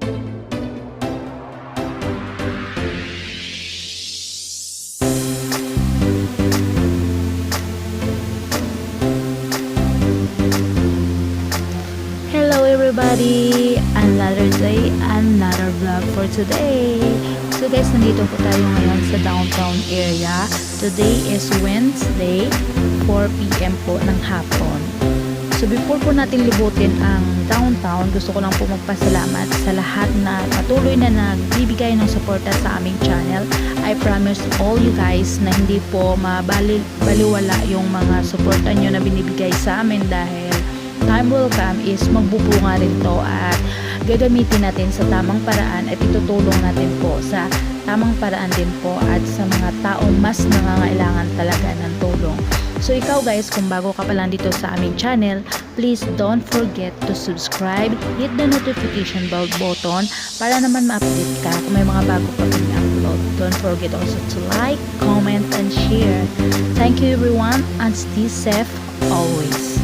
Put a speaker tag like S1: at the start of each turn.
S1: Hello everybody! Another day, another vlog for today. So guys, nandito po tayo ngayon sa downtown area. Today is Wednesday, 4 PM po ng hapon. So before po natin libutin ang downtown, gusto ko lang po magpasalamat sa lahat na patuloy na nagbibigay ng suporta sa aming channel. I promise all you guys na hindi po baliwala yung mga suporta nyo na binibigay sa amin dahil time will come is magbubunga rin to at gagamitin natin sa tamang paraan at itutulong natin po sa tamang paraan din po at sa mga taong mas nangangailangan talaga ng tulong. So ikaw guys, kung bago ka pa lang dito sa aming channel, please don't forget to subscribe, hit the notification bell button para naman ma-update ka kung may mga bago pa kami upload. Don't forget also to like, comment, and share. Thank you everyone and stay safe always.